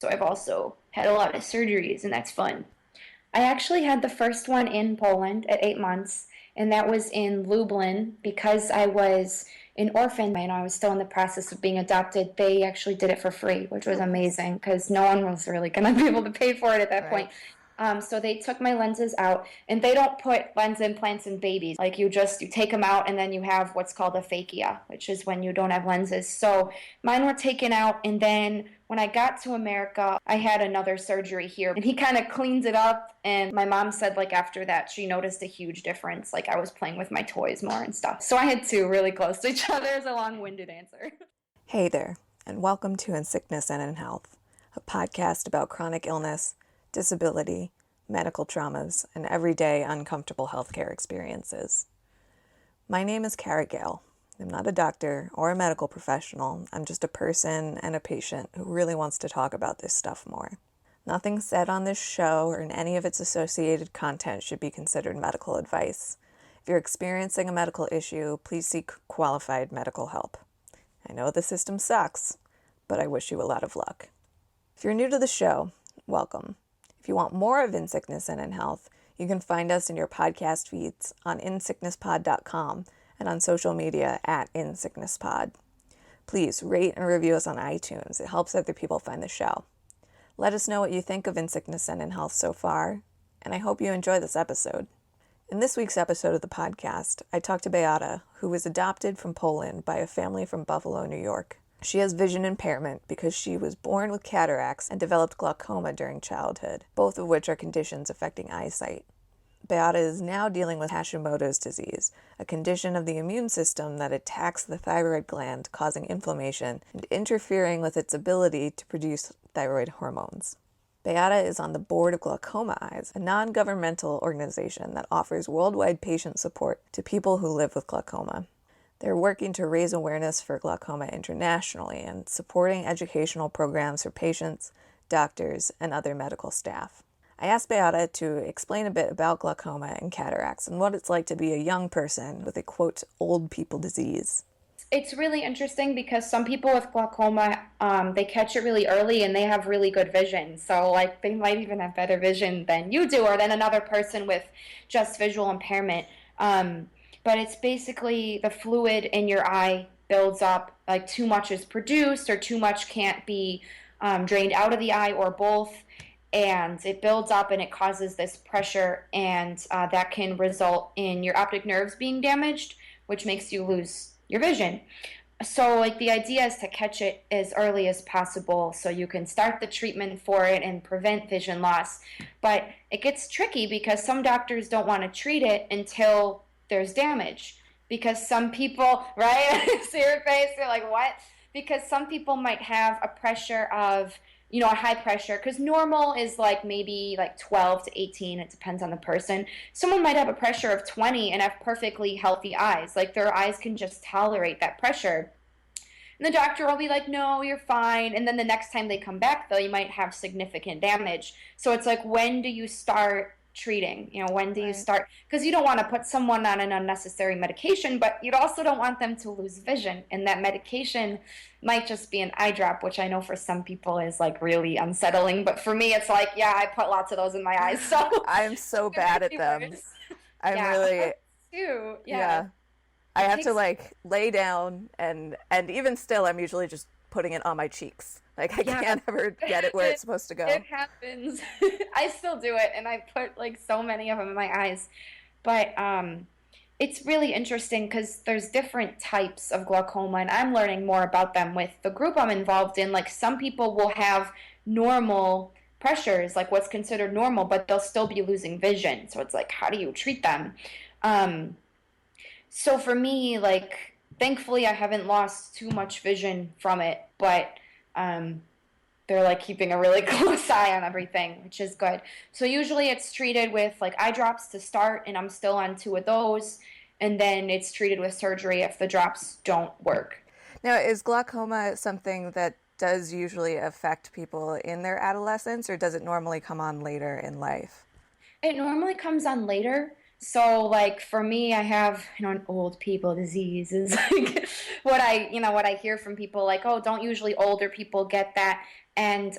So I've also had a lot of surgeries, and that's fun. I actually had the first one in Poland at 8 months, and that was in Lublin because I was an orphan and I was still in the process of being adopted. They actually did it for free, which was amazing because no one was really going to be able to pay for it at that point. So they took my lenses out, and they don't put lens implants in babies. Like you take them out, and then you have what's called aphakia, which is when you don't have lenses. So mine were taken out, and then when I got to America, I had another surgery here, and he kind of cleaned it up. And my mom said, like, after that, she noticed a huge difference. Like, I was playing with my toys more and stuff. So I had two really close to each other. Is a long-winded answer. Hey there, and welcome to In Sickness and in Health, a podcast about chronic illness, disability, medical traumas, and everyday uncomfortable healthcare experiences. My name is Cara Gale. I'm not a doctor or a medical professional. I'm just a person and a patient who really wants to talk about this stuff more. Nothing said on this show or in any of its associated content should be considered medical advice. If you're experiencing a medical issue, please seek qualified medical help. I know the system sucks, but I wish you a lot of luck. If you're new to the show, welcome. If you want more of In Sickness and in Health, you can find us in your podcast feeds on insicknesspod.com and on social media at insicknesspod. Please rate and review us on iTunes. It helps other people find the show. Let us know what you think of In Sickness and in Health so far, and I hope you enjoy this episode. In this week's episode of the podcast, I talked to Beata, who was adopted from Poland by a family from Buffalo, New York. She has vision impairment because she was born with cataracts and developed glaucoma during childhood, both of which are conditions affecting eyesight. Beata is now dealing with Hashimoto's disease, a condition of the immune system that attacks the thyroid gland, causing inflammation and interfering with its ability to produce thyroid hormones. Beata is on the board of Glaucoma Eyes, a non-governmental organization that offers worldwide patient support to people who live with glaucoma. They're working to raise awareness for glaucoma internationally and supporting educational programs for patients, doctors, and other medical staff. I asked Beata to explain a bit about glaucoma and cataracts and what it's like to be a young person with a, quote, old people disease. It's really interesting because some people with glaucoma, they catch it really early and they have really good vision. So, like, they might even have better vision than you do or than another person with just visual impairment. But it's basically the fluid in your eye builds up, like too much is produced or too much can't be drained out of the eye or both. And it builds up and it causes this pressure, and that can result in your optic nerves being damaged, which makes you lose your vision. So, like, the idea is to catch it as early as possible so you can start the treatment for it and prevent vision loss. But it gets tricky because some doctors don't want to treat it until there's damage. Because some people, right? See your face, you're like, what? Because some people might have a pressure of, a high pressure, because normal is like maybe like 12 to 18. It depends on the person. Someone might have a pressure of 20 and have perfectly healthy eyes. Like their eyes can just tolerate that pressure. And the doctor will be like, no, you're fine. And then the next time they come back, though, you might have significant damage. So it's like, when do you start treating? When do you start? Because you don't want to put someone on an unnecessary medication, but you also don't want them to lose vision. And that medication might just be an eye drop, which I know for some people is like really unsettling. But for me, it's like, yeah, I put lots of those in my eyes. So I'm so bad at them. I'm really too. Yeah. I have to like lay down and even still I'm usually just putting it on my cheeks. Like I can't ever get it where it's supposed to go. It happens. I still do it, and I put like so many of them in my eyes. But it's really interesting because there's different types of glaucoma, and I'm learning more about them with the group I'm involved in. Like some people will have normal pressures, like what's considered normal, but they'll still be losing vision. So it's like, how do you treat them? So for me, like, thankfully I haven't lost too much vision from it, but they're like keeping a really close eye on everything, which is good. So usually it's treated with like eye drops to start, and I'm still on 2 of those, and then it's treated with surgery if the drops don't work. Now, is glaucoma something that does usually affect people in their adolescence, or does it normally come on later in life? It normally comes on later. So like for me, I have, an old people disease is like what I hear from people like, oh, don't usually older people get that. And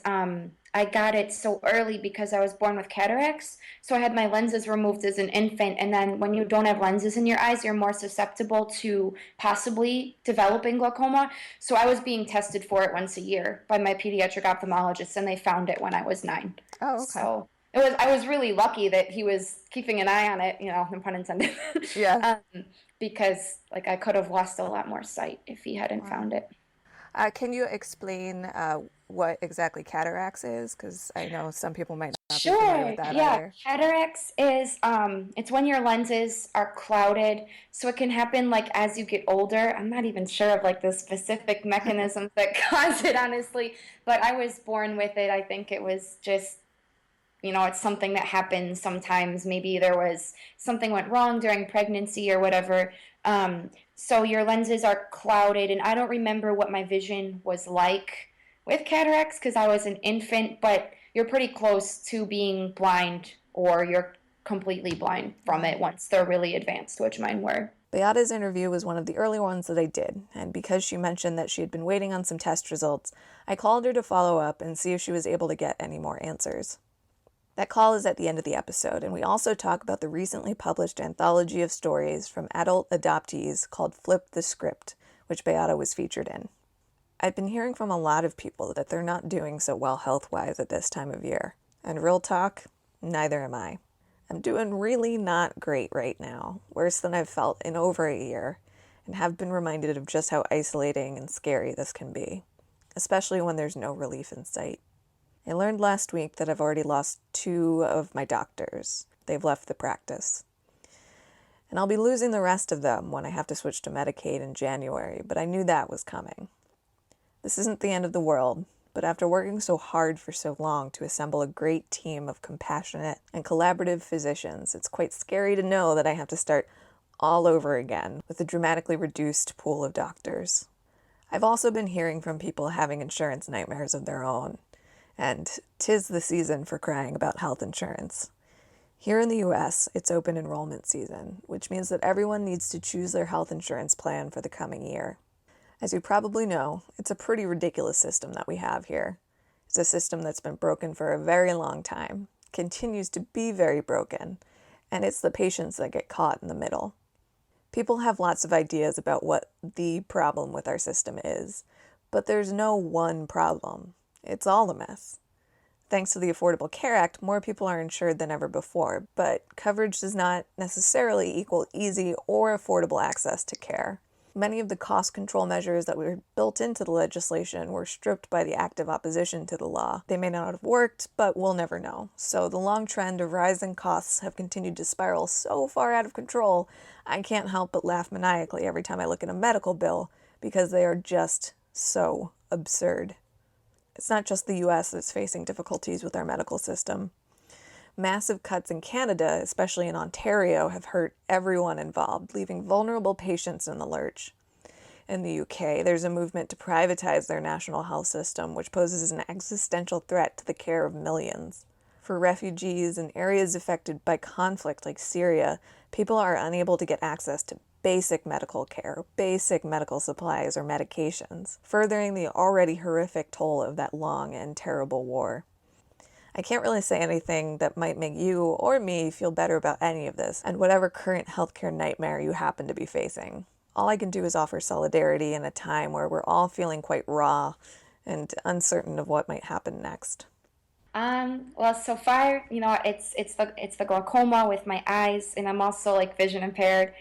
I got it so early because I was born with cataracts. So I had my lenses removed as an infant. And then when you don't have lenses in your eyes, you're more susceptible to possibly developing glaucoma. So I was being tested for it once a year by my pediatric ophthalmologist, and they found it when I was 9. Oh, okay. So I was really lucky that he was keeping an eye on it, no pun intended. Yeah. um, because like I could have lost a lot more sight if he hadn't Wow. found it. Can you explain what exactly cataracts is? Because I know some people might not be familiar with Sure. that Yeah. either. Cataracts is it's when your lenses are clouded. So it can happen like as you get older. I'm not even sure of like the specific mechanisms that cause it, honestly, but I was born with it. I think it was just it's something that happens sometimes. Maybe there was something went wrong during pregnancy or whatever. So your lenses are clouded, and I don't remember what my vision was like with cataracts because I was an infant, but you're pretty close to being blind or you're completely blind from Wow. it once they're really advanced, which mine were. Beata's interview was one of the early ones that I did, and because she mentioned that she had been waiting on some test results, I called her to follow up and see if she was able to get any more answers. That call is at the end of the episode, and we also talk about the recently published anthology of stories from adult adoptees called Flip the Script, which Beata was featured in. I've been hearing from a lot of people that they're not doing so well health-wise at this time of year. And real talk, neither am I. I'm doing really not great right now, worse than I've felt in over a year, and have been reminded of just how isolating and scary this can be, especially when there's no relief in sight. I learned last week that I've already lost 2 of my doctors. They've left the practice. And I'll be losing the rest of them when I have to switch to Medicaid in January, but I knew that was coming. This isn't the end of the world, but after working so hard for so long to assemble a great team of compassionate and collaborative physicians, it's quite scary to know that I have to start all over again with a dramatically reduced pool of doctors. I've also been hearing from people having insurance nightmares of their own, and 'tis the season for crying about health insurance. Here in the US, it's open enrollment season, which means that everyone needs to choose their health insurance plan for the coming year. As you probably know, it's a pretty ridiculous system that we have here. It's a system that's been broken for a very long time, continues to be very broken, and it's the patients that get caught in the middle. People have lots of ideas about what the problem with our system is, but there's no one problem. It's all a mess. Thanks to the Affordable Care Act, more people are insured than ever before, but coverage does not necessarily equal easy or affordable access to care. Many of the cost control measures that were built into the legislation were stripped by the active opposition to the law. They may not have worked, but we'll never know. So the long trend of rising costs have continued to spiral so far out of control, I can't help but laugh maniacally every time I look at a medical bill because they are just so absurd. It's not just the US that's facing difficulties with our medical system. Massive cuts in Canada, especially in Ontario, have hurt everyone involved, leaving vulnerable patients in the lurch. In the UK, there's a movement to privatize their national health system, which poses an existential threat to the care of millions. For refugees in areas affected by conflict like Syria, people are unable to get access to basic medical care, basic medical supplies, or medications, furthering the already horrific toll of that long and terrible war. I can't really say anything that might make you or me feel better about any of this and whatever current healthcare nightmare you happen to be facing. All I can do is offer solidarity in a time where we're all feeling quite raw and uncertain of what might happen next. Well, so far, it's the glaucoma with my eyes, and I'm also like vision impaired.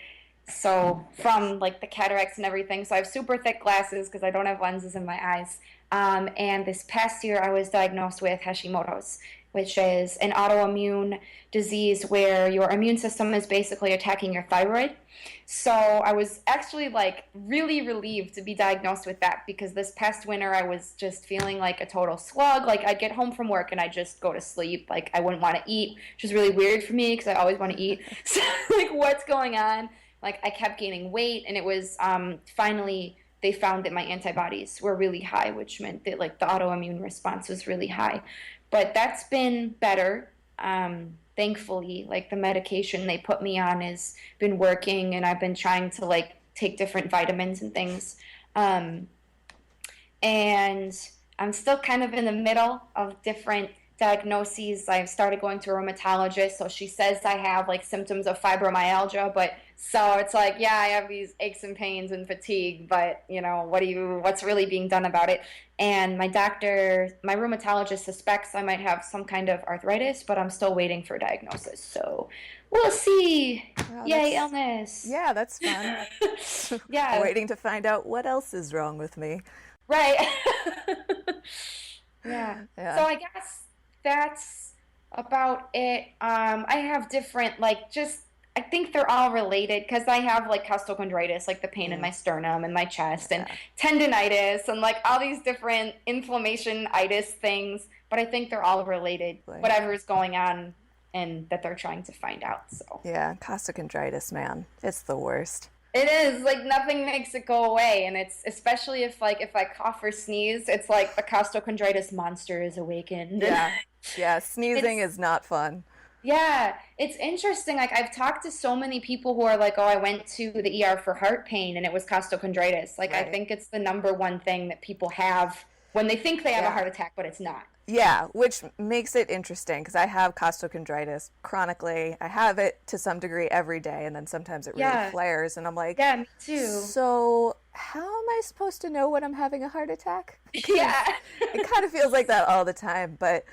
So from like the cataracts and everything, so I have super thick glasses because I don't have lenses in my eyes. And this past year, I was diagnosed with Hashimoto's, which is an autoimmune disease where your immune system is basically attacking your thyroid. So I was actually like really relieved to be diagnosed with that because this past winter I was just feeling like a total slug. Like I'd get home from work and I'd just go to sleep. Like I wouldn't want to eat, which is really weird for me because I always want to eat. So like what's going on? Like I kept gaining weight, and it was finally they found that my antibodies were really high, which meant that like the autoimmune response was really high. But that's been better. thankfully, like the medication they put me on has been working, and I've been trying to like take different vitamins and things. Um, and I'm still kind of in the middle of different diagnoses. I've started going to a rheumatologist, so she says I have like symptoms of fibromyalgia, but so it's like, yeah, I have these aches and pains and fatigue, but what's really being done about it? And my rheumatologist suspects I might have some kind of arthritis, but I'm still waiting for diagnosis. So we'll see. Wow, Yay, illness. yeah, that's fun. Yeah, Waiting to find out what else is wrong with me. right. Yeah. So Yeah. I guess that's about it. I have different, like, just, I think they're all related because I have like costochondritis, like the pain in Mm, my sternum and my chest, and yeah. tendinitis, and like all these different inflammation itis things. But I think they're all related, Like, whatever's going on, and that they're trying to find out. So yeah, costochondritis, man. It's the worst. it is like nothing makes it go away, and it's especially if I cough or sneeze, it's like the costochondritis monster is awakened. Yeah. Yeah, sneezing It's is not fun. Yeah, it's interesting. Like I've talked to so many people who are like, "Oh, I went to the ER for heart pain and it was costochondritis." Like I Right. think it's the number one thing that people have when they think they have a Yeah. heart attack, but it's not. Yeah, which makes it interesting because I have costochondritis chronically. I have it to some degree every day, and then sometimes it really Yeah, flares, and I'm like, yeah, me too. so how am I supposed to know when I'm having a heart attack? Yeah, Because it kind of feels like that all the time. But,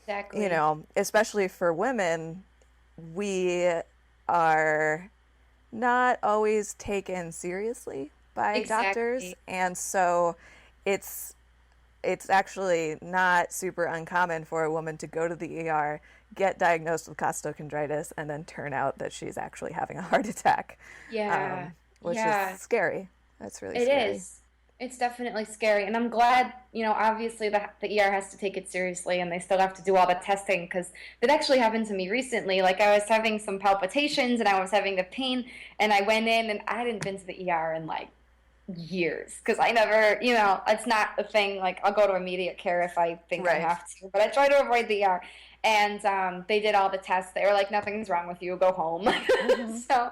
exactly. especially for women, we are not always taken seriously by doctors, Exactly. and so it's it's actually not super uncommon for a woman to go to the ER, get diagnosed with costochondritis, and then turn out that she's actually having a heart attack, Yeah, which is yeah. scary. That's really It scary. is. It's definitely scary. And I'm glad, obviously the ER has to take it seriously and they still have to do all the testing because that actually happened to me recently. Like I was having some palpitations and I was having the pain and I went in and I hadn't been to the ER in like years because I never, it's not a thing. Like I'll go to immediate care if I think I Right. have to, but I try to avoid the ER. And they did all the tests. They were like, nothing's wrong with you. Go home. Hmm. So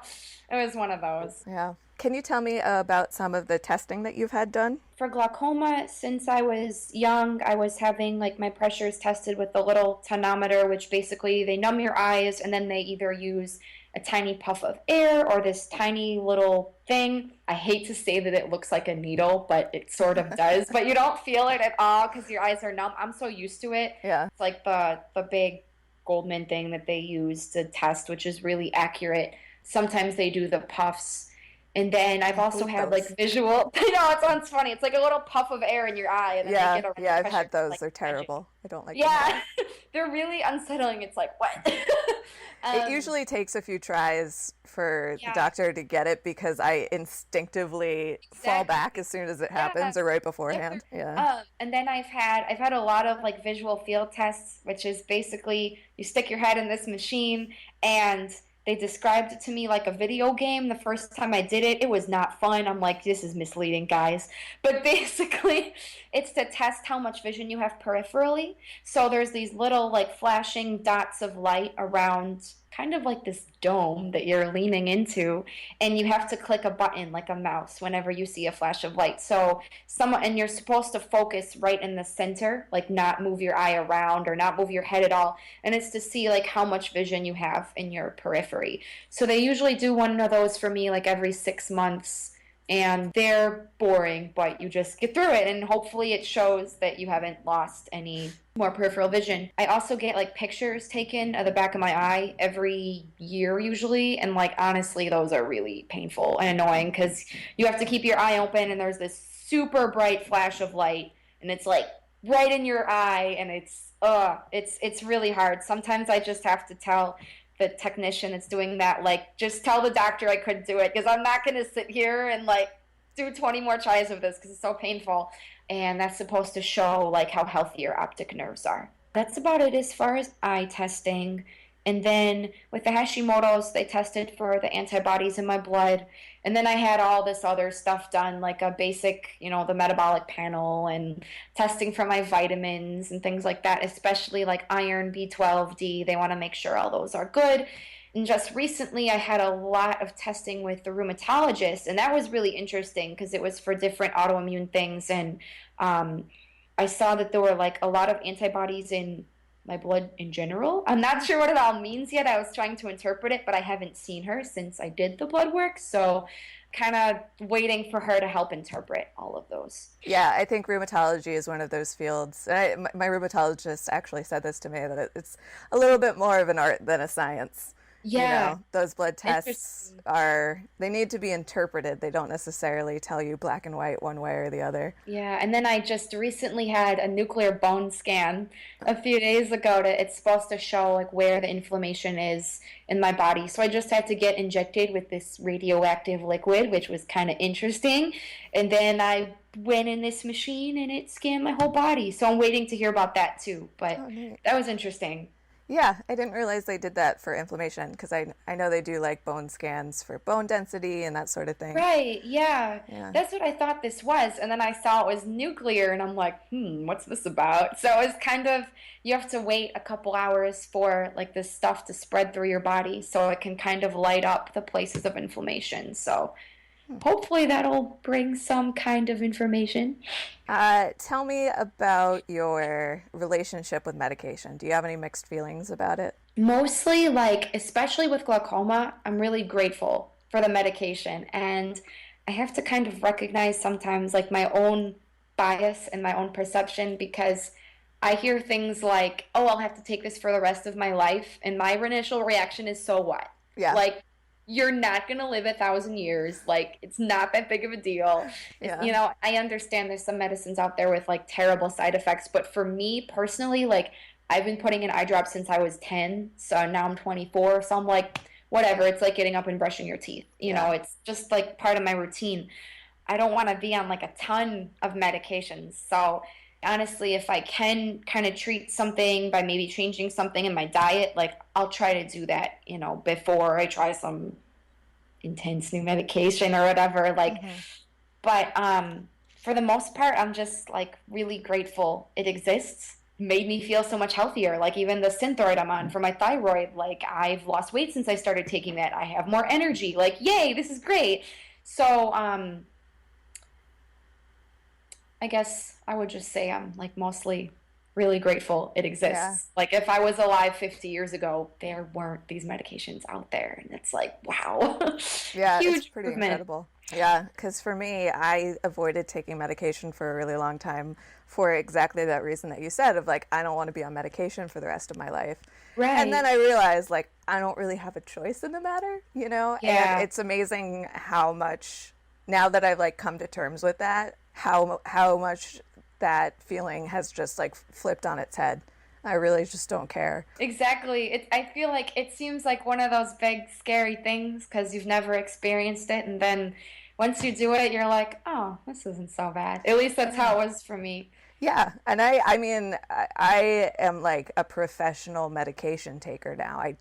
it was one of those. Yeah. Can you tell me about some of the testing that you've had done? For glaucoma, since I was young, I was having like my pressures tested with the little tonometer, which basically they numb your eyes and then they either use a tiny puff of air or this tiny little thing. I hate to say that it looks like a needle, but it sort of does. But you don't feel it at all because your eyes are numb. I'm so used to it. Yeah. It's like the big Goldman thing that they use to test, which is really accurate. Sometimes they do the puffs. And then I've I also hate had like those. visual. I know it sounds funny. It's like a little puff of air in your eye, and then they Yeah. get a Yeah, I've pressure had those. like They're magic. terrible. I don't like them at Yeah, all. they're really unsettling. It's like what? It um, usually takes a few tries for the yeah, doctor to get it because I instinctively fall exactly. back as soon as it Yeah, happens or right yep. beforehand. Yeah. And then I've had a lot of like visual field tests, which is basically you stick your head in this machine and they described it to me like a video game. The first time I did it, it was not fun. I'm like, this is misleading, guys. But basically, it's to test how much vision you have peripherally. So there's these little like flashing dots of light around kind of like this dome that you're leaning into, and you have to click a button like a mouse whenever you see a flash of light. So someone and you're supposed to focus right in the center, like not move your eye around or not move your head at all, and it's to see like how much vision you have in your periphery. So they usually do one of those for me like every 6 months, and they're boring, but you just get through it, and hopefully it shows that you haven't lost any more peripheral vision. I also get like pictures taken of the back of my eye every year usually, and like honestly, those are really painful and annoying because you have to keep your eye open, and there's this super bright flash of light, and it's like right in your eye, and it's really hard. Sometimes I just have to tell the technician that's doing that, like, just tell the doctor I couldn't do it because I'm not going to sit here and like do 20 more tries of this because it's so painful. And that's supposed to show like how healthy your optic nerves are. That's about it as far as eye testing. And then with the Hashimoto's, they tested for the antibodies in my blood. And then I had all this other stuff done, like a basic, the metabolic panel and testing for my vitamins and things like that, especially like iron, B12, D. They want to make sure all those are good. And just recently, I had a lot of testing with the rheumatologist, and that was really interesting because it was for different autoimmune things. And um, I saw that there were like a lot of antibodies in my blood in general. I'm not sure what it all means yet. I was trying to interpret it, but I haven't seen her since I did the blood work. So, kind of waiting for her to help interpret all of those. Yeah, I think rheumatology is one of those fields. And my rheumatologist actually said this to me, that it's a little bit more of an art than a science. Yeah, Those blood tests interesting. they need to be interpreted. They don't necessarily tell you black and white one way or the other. Yeah, and then I just recently had a nuclear bone scan a few days ago it's supposed to show like where the inflammation is in my body. So I just had to get injected with this radioactive liquid, which was kind of interesting. And then I went in this machine and it scanned my whole body. So I'm waiting to hear about that too. But Oh, neat. that was interesting. Yeah, I didn't realize they did that for inflammation, because I know they do like bone scans for bone density and that sort of thing. Right, yeah. Yeah. That's what I thought this was. And then I saw it was nuclear, and I'm like, what's this about? So it's kind of, you have to wait a couple hours for like this stuff to spread through your body so it can kind of light up the places of inflammation. So hopefully that'll bring some kind of information. Tell me about your relationship with medication. Do you have any mixed feelings about it? Mostly, like, especially with glaucoma, I'm really grateful for the medication. And I have to kind of recognize sometimes, like, my own bias and my own perception because I hear things like, oh, I'll have to take this for the rest of my life. And my initial reaction is, so what? Yeah. Like, you're not going to live 1,000 years. Like, it's not that big of a deal. Yeah. I understand there's some medicines out there with like terrible side effects, but for me personally, like, I've been putting in eye drops since I was 10, so now I'm 24. So I'm like, whatever. It's like getting up and brushing your teeth. Yeah. It's just like part of my routine. I don't want to be on like a ton of medications. So honestly, if I can kind of treat something by maybe changing something in my diet, like I'll try to do that, before I try some intense new medication or whatever. Like, Hmm. but for the most part, I'm just like really grateful it exists. Made me feel so much healthier. Like even the Synthroid I'm on for my thyroid, like I've lost weight since I started taking that. I have more energy. Like, yay, this is great. So, I guess I would just say I'm like mostly really grateful it Yeah. exists. Like if I was alive 50 years ago, there weren't these medications out there. And it's like, wow, Yeah, it's huge pretty improvement. incredible. Yeah, because for me, I avoided taking medication for a really long time for exactly that reason that you said, of like, I don't want to be on medication for the rest of my life. And then Right. I realized, like, I don't really have a choice in the matter. And Yeah, it's amazing how much, now that I've like come to terms with that, how much that feeling has just like flipped on its head. I really just don't care. exactly. I feel like it seems like one of those big scary things because you've never experienced it. And then once you do it, you're like, oh, this isn't so bad. At least that's Yeah. how it was for me. Yeah, and I mean, I am like a professional medication taker now. I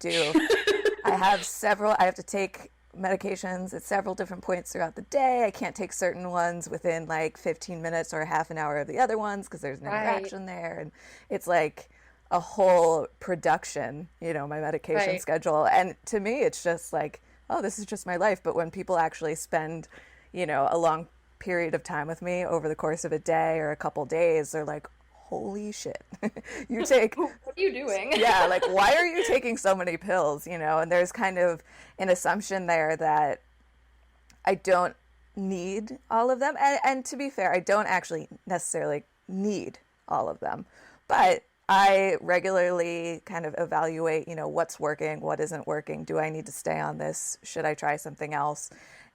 have to take medications at several different points throughout the day. I can't take certain ones within like 15 minutes or a half an hour of the other ones because there's an Right, interaction there. And it's like a whole production, my medication right. schedule. And to me, it's just like, oh, this is just my life. But when people actually spend, a long period of time with me over the course of a day or a couple days, they're like, holy shit, you take, What are you doing? yeah, like, why are you taking so many pills? And there's kind of an assumption there that I don't need all of them. And to be fair, I don't actually necessarily need all of them. But I regularly kind of evaluate, what's working, what isn't working. Do I need to stay on this? Should I try something else?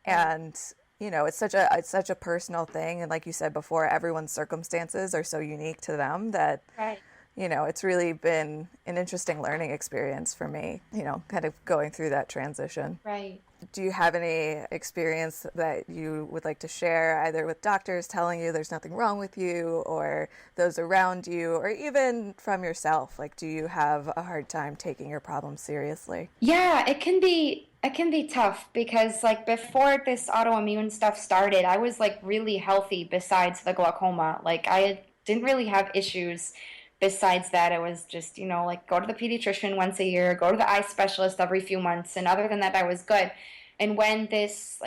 Right, And it's such a personal thing. And like you said before, everyone's circumstances are so unique to them that, it's really been an interesting learning experience for me, kind of going through that transition. right. do you have any experience that you would like to share, either with doctors telling you there's nothing wrong with you, or those around you, or even from yourself? Like, do you have a hard time taking your problems seriously? Yeah, it can be tough because like before this autoimmune stuff started, I was like really healthy besides the glaucoma. Like didn't really have issues besides that. It was just, like go to the pediatrician once a year, go to the eye specialist every few months, and other than that I was good. And when this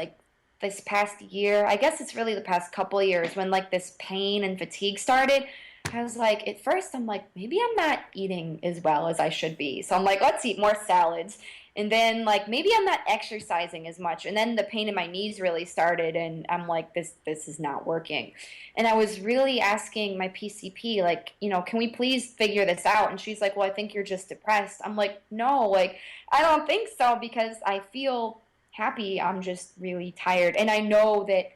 past year, I guess it's really the past couple of years when like this pain and fatigue started, I was like, at first, I'm like, maybe I'm not eating as well as I should be. So I'm like, let's eat more salads. And then, like, maybe I'm not exercising as much. And then the pain in my knees really started, and I'm like, this is not working. And I was really asking my PCP, like, can we please figure this out? And she's like, well, I think you're just depressed. I'm like, no, like, I don't think so because I feel happy. I'm just really tired. And I know that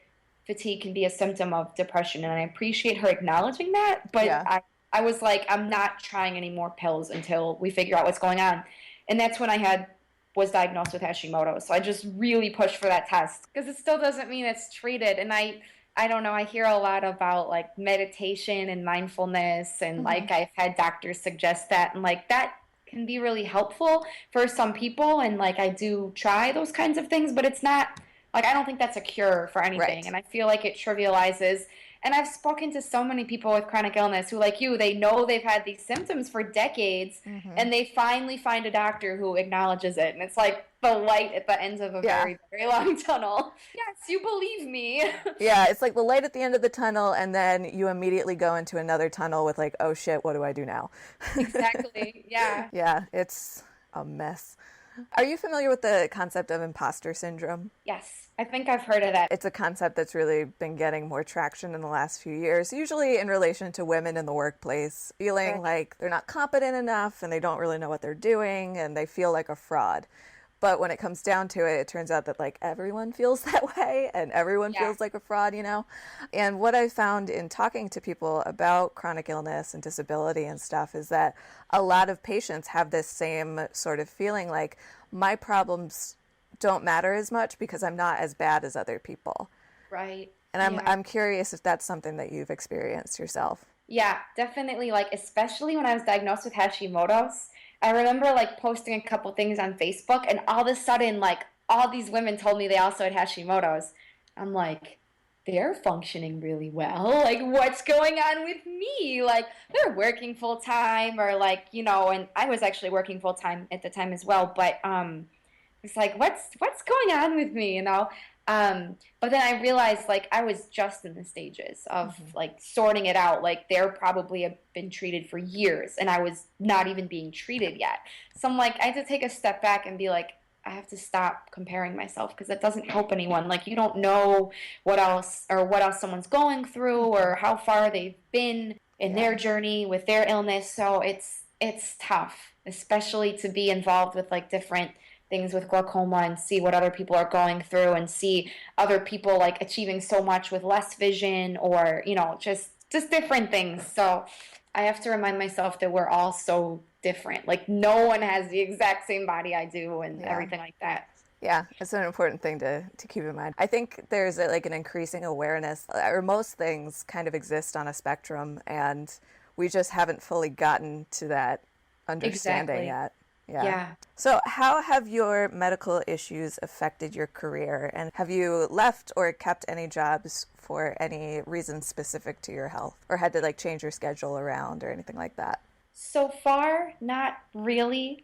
fatigue can be a symptom of depression, and I appreciate her acknowledging that, but Yeah. I was like, I'm not trying any more pills until we figure out what's going on. And that's when I was diagnosed with Hashimoto. So I just really pushed for that test because it still doesn't mean it's treated. And I don't know, I hear a lot about like meditation and mindfulness, and Hmm. like I've had doctors suggest that, and like that can be really helpful for some people, and like I do try those kinds of things, but it's not like I don't think that's a cure for anything, Right. and I feel like it trivializes. And I've spoken to so many people with chronic illness who, like you, they know they've had these symptoms for decades, Hmm. and they finally find a doctor who acknowledges it. And it's like the light at the end of a Yeah. very, very long tunnel. Yes, you believe me. Yeah, it's like the light at the end of the tunnel, and then you immediately go into another tunnel with like, oh shit, what do I do now? Exactly. Yeah. Yeah, it's a mess. Are you familiar with the concept of imposter syndrome? Yes, I think I've heard of that. It's a concept that's really been getting more traction in the last few years, usually in relation to women in the workplace, feeling Right. like they're not competent enough and they don't really know what they're doing and they feel like a fraud. But when it comes down to it, it turns out that like everyone feels that way and everyone Yeah. feels like a fraud. And what I found in talking to people about chronic illness and disability and stuff is that a lot of patients have this same sort of feeling like my problems don't matter as much because I'm not as bad as other people. Right. And I'm Yeah. I'm curious if that's something that you've experienced yourself. Yeah, definitely. Like, especially when I was diagnosed with Hashimoto's, I remember like posting a couple things on Facebook, and all of a sudden, like, all these women told me they also had Hashimoto's. I'm like, they're functioning really well. Like, what's going on with me? Like, they're working full time, or like, and I was actually working full time at the time as well. But it's like, what's going on with me, but then I realized like I was just in the stages of Hmm. like sorting it out. Like they're probably have been treated for years, and I was not even being treated yet. So I'm like, I had to take a step back and be like, I have to stop comparing myself because it doesn't help anyone. Like you don't know what else someone's going through Hmm. or how far they've been in Yeah. their journey with their illness. So it's tough, especially to be involved with like different things with glaucoma and see what other people are going through and see other people like achieving so much with less vision, or just different things. So I have to remind myself that we're all so different. Like no one has the exact same body I do and Yeah. everything like that. Yeah, it's an important thing to keep in mind. I think there's like an increasing awareness, or most things kind of exist on a spectrum, and we just haven't fully gotten to that understanding Exactly. yet. Yeah. Yeah. So, how have your medical issues affected your career? And have you left or kept any jobs for any reason specific to your health, or had to like change your schedule around or anything like that? So far, not really.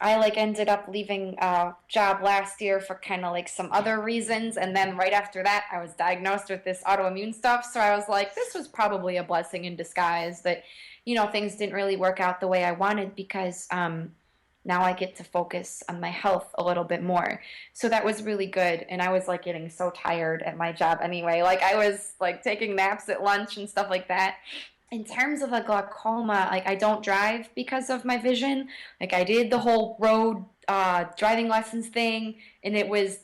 I like ended up leaving a job last year for kind of like some other reasons, and then right after that, I was diagnosed with this autoimmune stuff. So I was like, this was probably a blessing in disguise that, things didn't really work out the way I wanted because now I get to focus on my health a little bit more. So that was really good, and I was like getting so tired at my job anyway. Like I was like taking naps at lunch and stuff like that. In terms of a glaucoma, like I don't drive because of my vision. Like I did the whole road driving lessons thing, and it was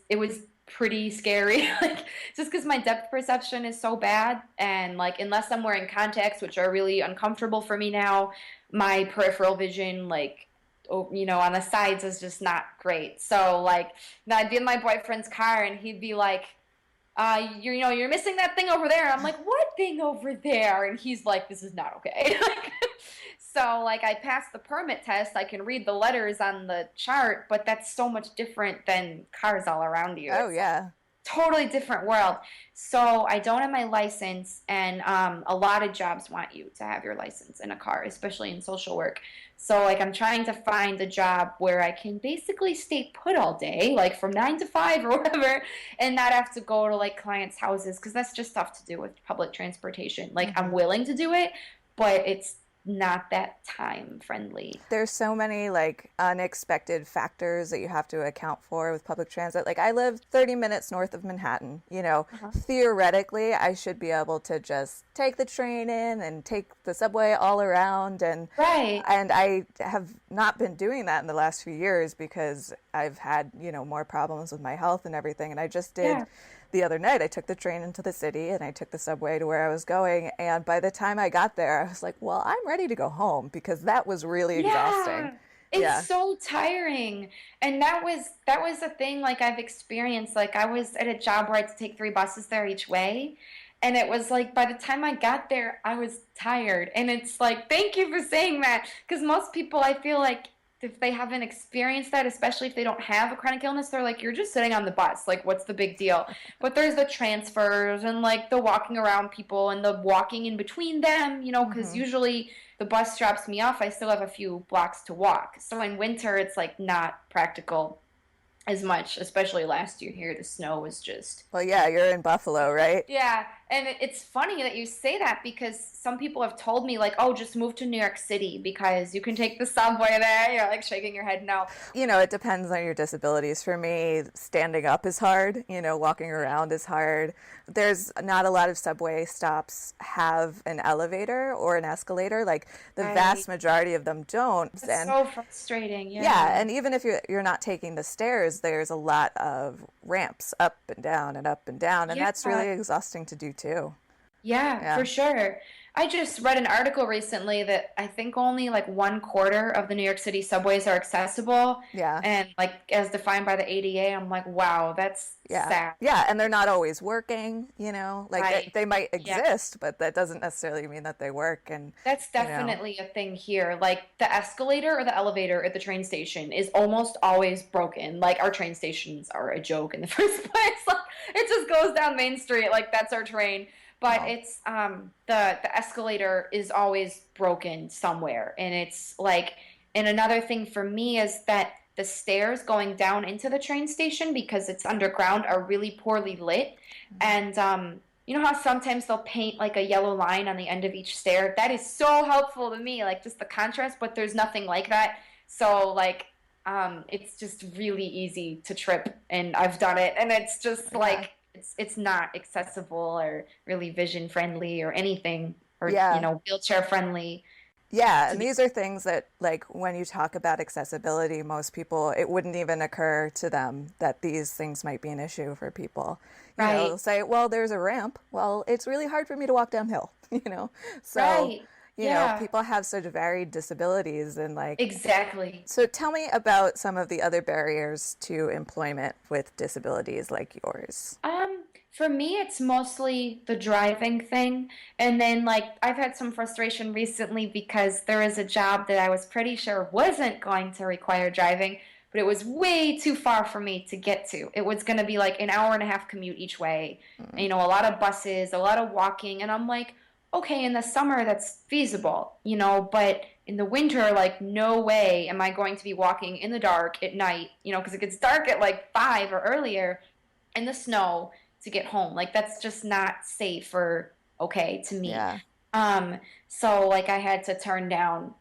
pretty scary. Like just because my depth perception is so bad, and like unless I'm wearing contacts, which are really uncomfortable for me now, my peripheral vision like on the sides is just not great. So like, I'd be in my boyfriend's car and he'd be like, you're missing that thing over there. I'm like, what thing over there? And he's like, this is not okay. So like, I passed the permit test. I can read the letters on the chart, but that's so much different than cars all around you. Oh, It's yeah. totally different world. So I don't have my license, and a lot of jobs want you to have your license in a car, especially in social work. So like I'm trying to find a job where I can basically stay put all day, like from 9 to 5 or whatever, and not have to go to like clients' houses because that's just tough to do with public transportation. Like I'm Hmm. willing to do it, but it's not that time friendly. There's so many like unexpected factors that you have to account for with public transit. Like I live 30 minutes north of Manhattan. Uh-huh. Theoretically, I should be able to just take the train in and take the subway all around, Right. and I have not been doing that in the last few years because I've had, more problems with my health and everything. And I just did Yeah. the other night. I took the train into the city and I took the subway to where I was going. And by the time I got there, I was like, well, I'm ready to go home because that was really exhausting. Yeah. It's Yeah. so tiring. And that was a thing like I've experienced. Like I was at a job where I had to take 3 buses there each way. And it was like by the time I got there, I was tired. And it's like, thank you for saying that. Because most people, I feel like if they haven't experienced that, especially if they don't have a chronic illness, they're like, you're just sitting on the bus. Like, what's the big deal? But there's the transfers and like the walking around people and the walking in between them, because Hmm. usually the bus drops me off. I still have a few blocks to walk. So in winter, it's like not practical as much, especially last year here. The snow was just Well, yeah, you're in Buffalo, right? yeah, and it's funny that you say that because some people have told me like, "Oh, just move to New York City because you can take the subway there." You're like shaking your head no. It depends on your disabilities. For me, standing up is hard. Walking around is hard. There's not a lot of subway stops have an elevator or an escalator. Like the Right. vast majority of them don't. That's And so frustrating. yeah, Yeah. and even if you're not taking the stairs, there's a lot of ramps up and down and up and down, and Yeah. that's really exhausting to do too. Yeah, Yeah. for sure. I just read an article recently that I think only like 1/4 of the New York City subways are accessible. Yeah. And like as defined by the ADA, I'm like, wow, that's Yeah. sad. Yeah, and they're not always working. Like Right. they might Yeah. exist, but that doesn't necessarily mean that they work. And, That's you know, definitely a thing here. Like the escalator or the elevator at the train station is almost always broken. Like our train stations are a joke in the first place. Like it just goes down Main Street, like that's our train. But well, it's the escalator is always broken somewhere. And it's like and another thing for me is that the stairs going down into the train station because it's underground are really poorly lit. And you know how sometimes they'll paint like a yellow line on the end of each stair? That is so helpful to me, like just the contrast, but there's nothing like that. So like it's just really easy to trip and I've done it and it's just yeah. like it's not accessible or really vision friendly or anything or Yeah. wheelchair friendly Yeah, to and be these are things that, like, when you talk about accessibility, most people, it wouldn't even occur to them that these things might be an issue for people. They'll right, say, well, there's a ramp. Well, it's really hard for me to walk downhill, you know? So, right. Yeah, people have such varied disabilities and, like, exactly. so tell me about some of the other barriers to employment with disabilities like yours. For me, it's mostly the driving thing. And then, like, I've had some frustration recently because there is a job that I was pretty sure wasn't going to require driving, but it was way too far for me to get to. It was going to be like an hour and a half commute each way. And, Mm, a lot of buses, a lot of walking. And I'm like, okay, in the summer, that's feasible, but in the winter, like, no way am I going to be walking in the dark at night, because it gets dark at like 5 or earlier in the snow to get home. Like that's just not safe or okay to me. yeah. Um, so like I had to turn down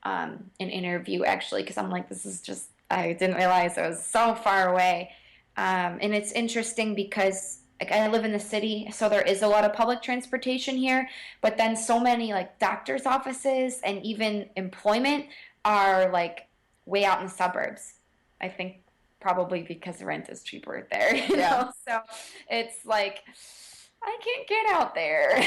an interview actually because I'm like, this is just I didn't realize it was so far away. And it's interesting because like I live in the city, so there is a lot of public transportation here, but then so many like doctors' offices and even employment are like way out in the suburbs. I think probably because the rent is cheaper there, Yeah. So it's like I can't get out there.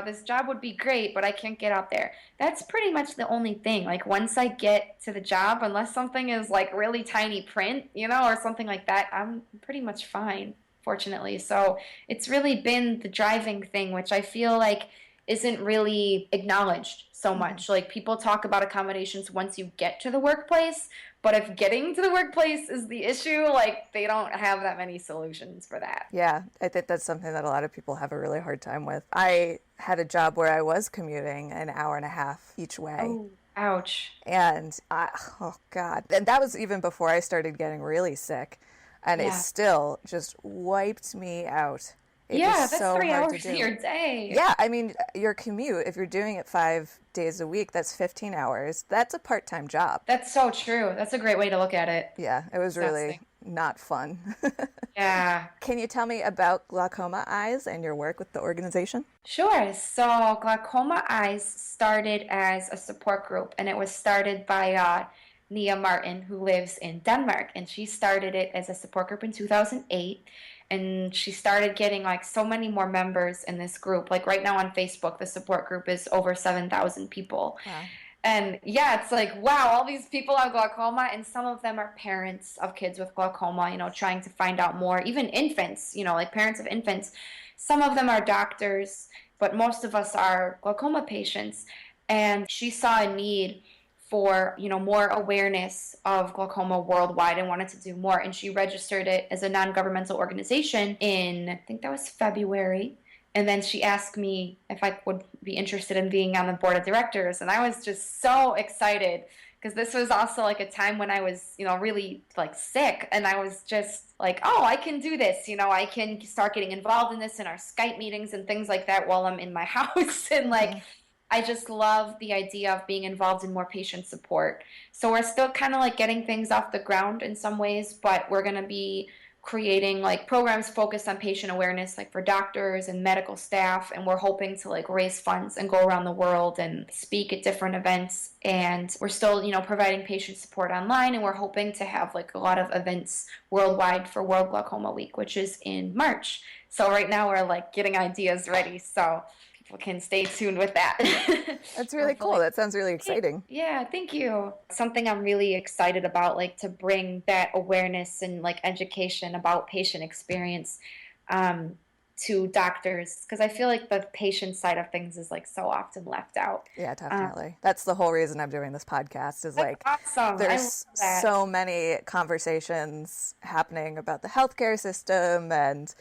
This job would be great, but I can't get out there. That's pretty much the only thing. Like once I get to the job, unless something is like really tiny print, or something like that, I'm pretty much fine, fortunately. So it's really been the driving thing, which I feel like isn't really acknowledged so Mhm. much. Like people talk about accommodations once you get to the workplace, but if getting to the workplace is the issue, like they don't have that many solutions for that. Yeah, I think that's something that a lot of people have a really hard time with. I had a job where I was commuting an hour and a half each way. Oh, ouch. Oh God. And that was even before I started getting really sick. And it Yeah. still just wiped me out. It was Yeah, that's so three hard to hours of do. your day. Yeah, I mean, your commute, if you're doing it 5 days a week, that's 15 hours. That's a part-time job. That's so true. That's a great way to look at it. Yeah, it was really Exhausting. not fun. Yeah. Can you tell me about Glaucoma Eyes and your work with the organization? Sure. So Glaucoma Eyes started as a support group, and it was started by Nia Martin, who lives in Denmark, and she started it as a support group in 2008. And she started getting like so many more members in this group. Like right now on Facebook, the support group is over 7,000 people. Wow. And yeah, it's like, wow, all these people have glaucoma, and some of them are parents of kids with glaucoma, trying to find out more. Even infants, like parents of infants. Some of them are doctors, but most of us are glaucoma patients. And she saw a need for, more awareness of glaucoma worldwide and wanted to do more. And she registered it as a non-governmental organization in, I think that was February. And then she asked me if I would be interested in being on the board of directors. And I was just so excited because this was also like a time when I was, really like sick. And I was just like, oh, I can do this. I can start getting involved in this in our Skype meetings and things like that while I'm in my house. And like, Mhm. I just love the idea of being involved in more patient support. So we're still kind of like getting things off the ground in some ways, but we're going to be creating like programs focused on patient awareness, like for doctors and medical staff. And we're hoping to like raise funds and go around the world and speak at different events. And we're still, providing patient support online. And we're hoping to have like a lot of events worldwide for World Glaucoma Week, which is in March. So right now we're like getting ideas ready. So people can stay tuned with that. That's really cool. Hopefully. That sounds really exciting. Yeah, thank you. Something I'm really excited about, like to bring that awareness and like education about patient experience um, to doctors, because I feel like the patient side of things is like so often left out. Yeah, Um, definitely. That's the whole reason I'm doing this podcast is that's like awesome. I love there's that. so many conversations happening about the healthcare system and,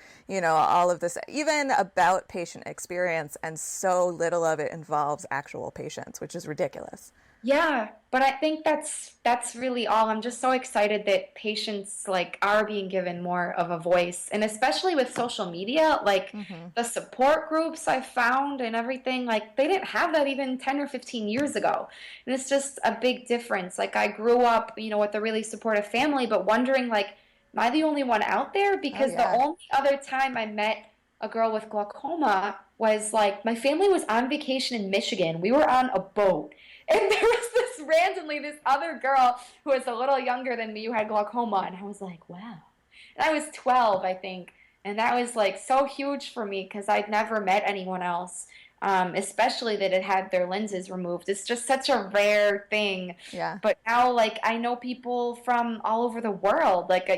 all of this, even about patient experience, and so little of it involves actual patients, which is ridiculous. Yeah, but I think that's really all. I'm just so excited that patients like are being given more of a voice, and especially with social media, like Hmm. the support groups I found and everything, like they didn't have that even 10 or 15 years ago. And it's just a big difference. Like I grew up, with a really supportive family, but wondering like, am I the only one out there? Oh, Because the yeah. only other time I met a girl with glaucoma was like my family was on vacation in Michigan. We were on a boat. And there was this other girl who was a little younger than me who had glaucoma. And I was like, wow. And I was 12, I think. And that was like so huge for me because I'd never met anyone else, especially that had their lenses removed. It's just such a rare thing. Yeah. But now, like, I know people from all over the world, like,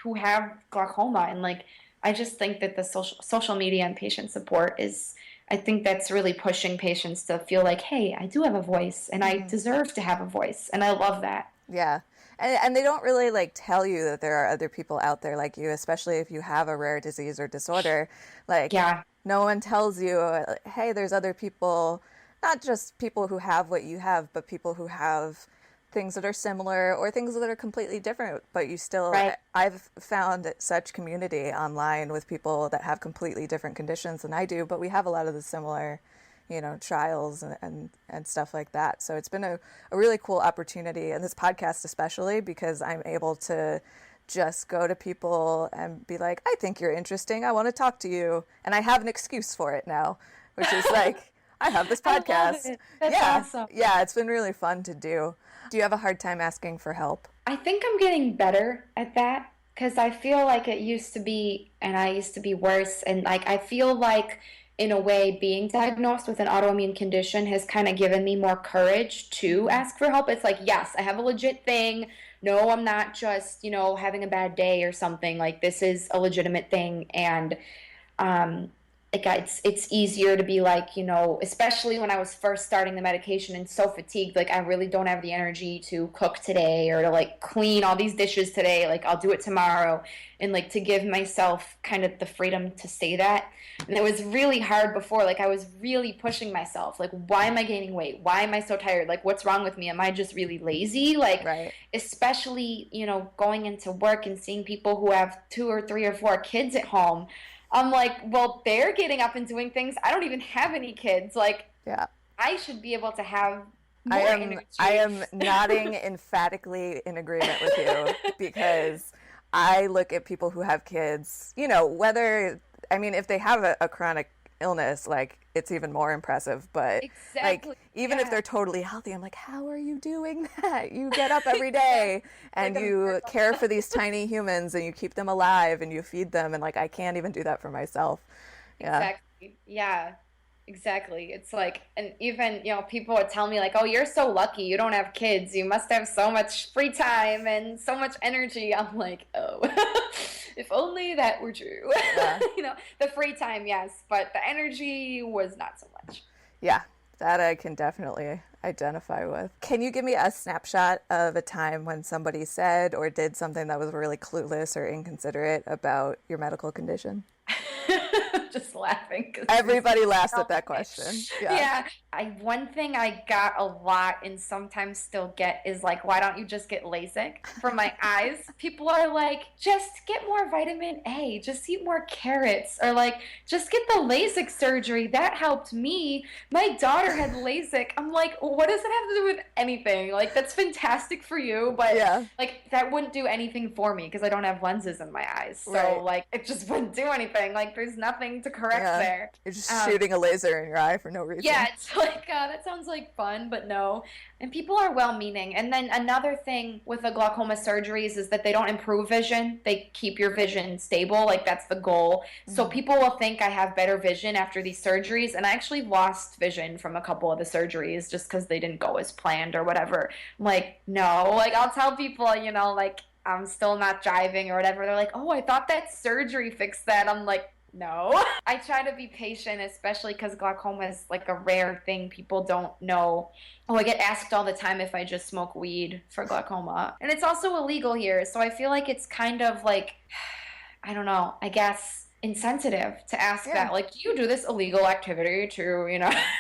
who have glaucoma. And like, I just think that the social media and patient support is I think that's really pushing patients to feel like, hey, I do have a voice and I Hmm. deserve to have a voice. And I love that. Yeah. And they don't really like tell you that there are other people out there like you, especially if you have a rare disease or disorder. Like, Yeah, no one tells you, hey, there's other people, not just people who have what you have, but people who have things that are similar or things that are completely different. But you still, right. I've found such community online with people that have completely different conditions than I do, but we have a lot of the similar trials and stuff like that. So it's been a really cool opportunity, and this podcast especially, because I'm able to just go to people and be like, I think you're interesting. I want to talk to you. And I have an excuse for it now, which is like, I have this I love podcast. it. That's Yeah. awesome. Yeah. It's been really fun to do. Do you have a hard time asking for help? I think I'm getting better at that. Because I feel like it used to be, and I used to be worse. And like, I feel like, in a way, being diagnosed with an autoimmune condition has kind of given me more courage to Mm-hmm. ask for help. It's like, yes, I have a legit thing. No, I'm not just, having a bad day or something. Like, this is a legitimate thing. And um like it's easier to be like, especially when I was first starting the medication and so fatigued, like I really don't have the energy to cook today or to like clean all these dishes today, like I'll do it tomorrow, and like to give myself kind of the freedom to say that. And it was really hard before, like I was really pushing myself, like why am I gaining weight, why am I so tired, like what's wrong with me, am I just really lazy, like Right. especially going into work and seeing people who have two or three or four kids at home. I'm like, well, they're getting up and doing things. I don't even have any kids. Like, Yeah. I should be able to have I more am I energy. am nodding emphatically in agreement with you because I look at people who have kids, whether I mean if they have a chronic illness, like it's even more impressive, but like Exactly. even if Yeah. they're totally healthy, I'm like, how are you doing that? You get up every Yeah. day Like and a you miracle. care for these tiny humans and you keep them alive and you feed them, and like I can't even do that for myself. Yeah. Exactly. Yeah. Exactly. It's like, and even, people would tell me, like, oh, you're so lucky. You don't have kids. You must have so much free time and so much energy. I'm like, oh, if only that were true. Yeah. The free time, yes, but the energy was not so much. Yeah, that I can definitely identify with. Can you give me a snapshot of a time when somebody said or did something that was really clueless or inconsiderate about your medical condition? I'm just laughing because there's Everybody laughs so at that many. question. Yeah. Yeah, one thing I got a lot and sometimes still get is like, why don't you just get LASIK for my eyes? People are like, just get more vitamin A, just eat more carrots, or like, just get the LASIK surgery. That helped me. My daughter had LASIK. I'm like, what does it have to do with anything? Like, that's fantastic for you, but Yeah. like that wouldn't do anything for me because I don't have lenses in my eyes. So Right. like it just wouldn't do anything. Like there's nothing to correct Yeah. there. You're just Um, shooting a laser in your eye for no yeah, reason. it's like that sounds like fun, but no. And people are well-meaning. And then another thing with the glaucoma surgeries is that they don't improve vision. They keep your vision stable. Like that's the goal. So Hmm. people will think I have better vision after these surgeries, and I actually lost vision from a couple of the surgeries just because they didn't go as planned or whatever. I'm like, no. Like I'll tell people, like I'm still not driving or whatever. They're like, oh, I thought that surgery fixed that. I'm like, no. I try to be patient, especially because glaucoma is like a rare thing. People don't know. Oh, I get asked all the time if I just smoke weed for glaucoma. And it's also illegal here. So I feel like it's kind of like, I don't know, I guess insensitive to ask Yeah. that. Like, do you do this illegal activity too?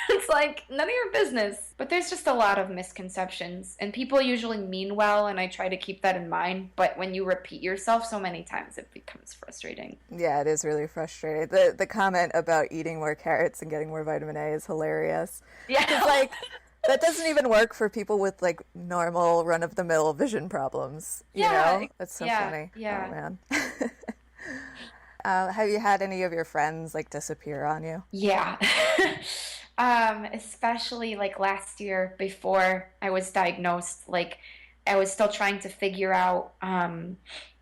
It's like none of your business. But there's just a lot of misconceptions, and people usually mean well, and I try to keep that in mind. But when you repeat yourself so many times, it becomes frustrating. Yeah, it is really frustrating. The comment about eating more carrots and getting more vitamin A is hilarious. Because, Yeah. like, that doesn't even work for people with, like, normal run-of-the-mill vision problems, you Yeah. know? That's so Yeah. funny. Oh, Yeah. man. Have you had any of your friends, like, disappear on you? Yeah. Especially like last year before I was diagnosed, like I was still trying to figure out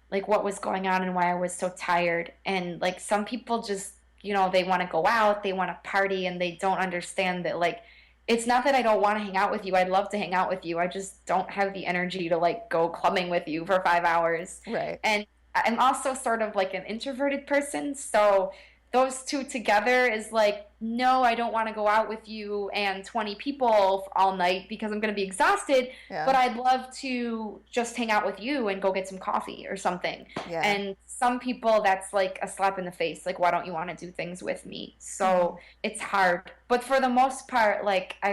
like what was going on and why I was so tired. And like some people just, they want to go out, they want to party, and they don't understand that like it's not that I don't want to hang out with you. I'd love to hang out with you. I just don't have the energy to like go clubbing with you for 5 hours. Right. And I'm also sort of like an introverted person, so those two together is like, no, I don't want to go out with you and 20 people all night because I'm going to be exhausted, Yeah. but I'd love to just hang out with you and go get some coffee or something. Yeah. And some people, that's like a slap in the face. Like, why don't you want to do things with me? Hmm. So it's hard. But for the most part, like, I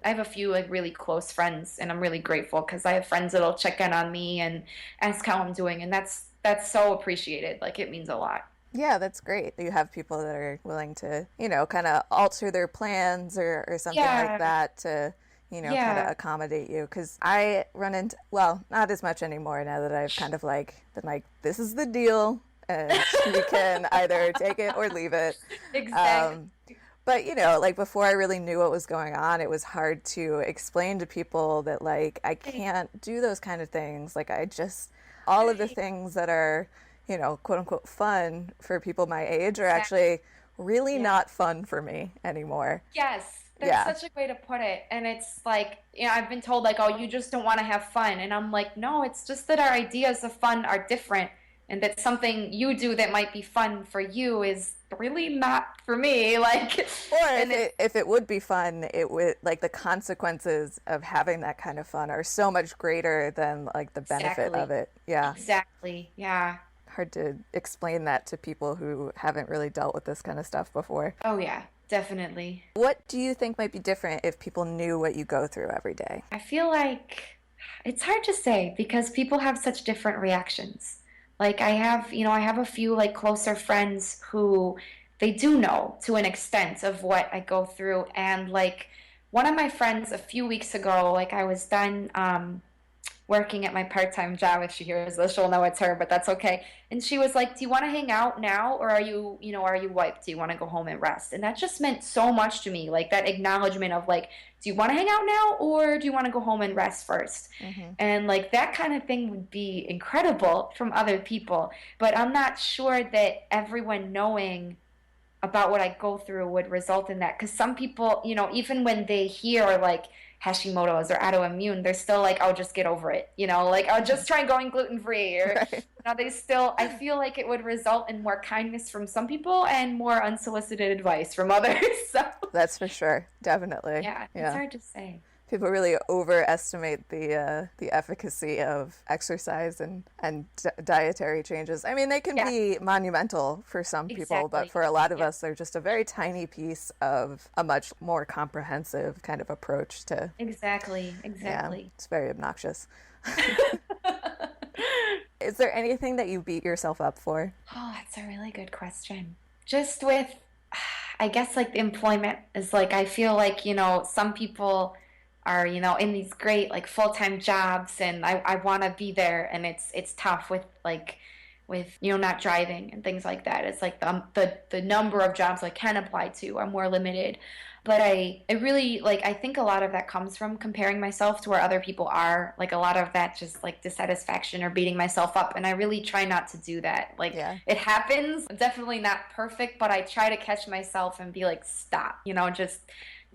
have a few like really close friends, and I'm really grateful because I have friends that'll check in on me and ask how I'm doing. And that's so appreciated. Like, it means a lot. Yeah, that's great. You have people that are willing to, kind of alter their plans or something like Yeah. that to, kind of Yeah. accommodate you. Because I run into, well, not as much anymore now that I've kind of like been like, this is the deal, and you can either take it or leave it. Exactly. Um, But, you know, like before I really knew what was going on, it was hard to explain to people that, like, I Right. can't do those kind of things. Like, all of the Right. things that are, you know, quote unquote fun for people my age are Exactly. actually really Yeah. not fun for me anymore. Yes, that's Yeah. such a way to put it. And it's like, I've been told like, oh, you just don't want to have fun. And I'm like, no, it's just that our ideas of fun are different, and that something you do that might be fun for you is really not for me. Like, Or and it's if it would be fun, it would like the consequences of having that kind of fun are so much greater than like the benefit of exactly, it. Yeah. exactly. Yeah. Hard to explain that to people who haven't really dealt with this kind of stuff before. Oh, yeah, definitely. What do you think might be different if people knew what you go through every day? I feel like it's hard to say because people have such different reactions. Like I have a few like closer friends who they do know to an extent of what I go through. And like one of my friends a few weeks ago, like I was done working at my part-time job. If she hears this, she'll know it's her, but that's okay. And she was like, "Do you want to hang out now, or are you wiped? Do you want to go home and rest?" And that just meant so much to me, like that acknowledgement of like, "Do you want to hang out now, or do you want to go home and rest first?" Hmm. And like that kind of thing would be incredible from other people, but I'm not sure that everyone knowing about what I go through would result in that. Because some people, even when they hear like Hashimoto's or autoimmune, they're still like, "I'll just get over it," like I'll just try going gluten free, or Right. they still. I feel like it would result in more kindness from some people and more unsolicited advice from others. So That's for sure. Definitely. yeah, it's Yeah. hard to say. People really overestimate the efficacy of exercise and dietary changes. I mean, they can Yeah, be monumental for some people, but exactly. for a lot of Yeah, us, they're just a very tiny piece of a much more comprehensive kind of approach to, exactly, yeah, exactly. it's very obnoxious. Is there anything that you beat yourself up for? Oh, that's a really good question. Just with, I guess, like the employment is like, I feel like, some people are, in these great like full-time jobs, and I want to be there, and it's tough with like with not driving and things like that. It's like the number of jobs I can apply to are more limited. But I really like, I think a lot of that comes from comparing myself to where other people are. Like a lot of that just like dissatisfaction or beating myself up. And I really try not to do that. Like Yeah. it happens, definitely not perfect, but I try to catch myself and be like, stop, just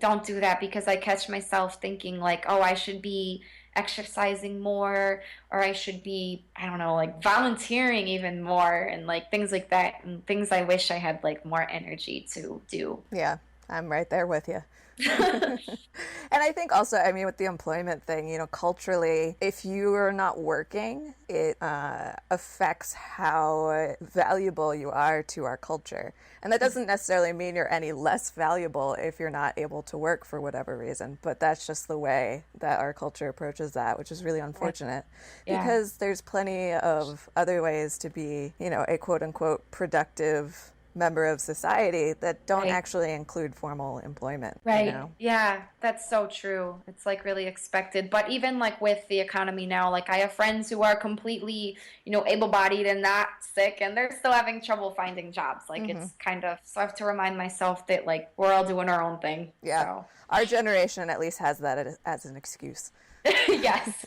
don't do that, because I catch myself thinking like, oh, I should be exercising more, or I should be, I don't know, like volunteering even more, and like things like that, and things I wish I had like more energy to do. Yeah, I'm right there with you. And I think also, I mean, with the employment thing, you know, culturally, if you are not working, it affects how valuable you are to our culture. And that doesn't necessarily mean you're any less valuable if you're not able to work for whatever reason, but that's just the way that our culture approaches that, which is really Right. unfortunate Yeah. because there's plenty of other ways to be, you know, a quote unquote productive member of society that don't Right. actually include formal employment, you Right. know? Yeah, that's so true. It's like really expected. But even like with the economy now, like I have friends who are completely, able-bodied and not sick, and they're still having trouble finding jobs. Like Hmm. it's kind of, so I have to remind myself that like we're all doing our own thing. Yeah. So, Our generation at least has that as an excuse. yes.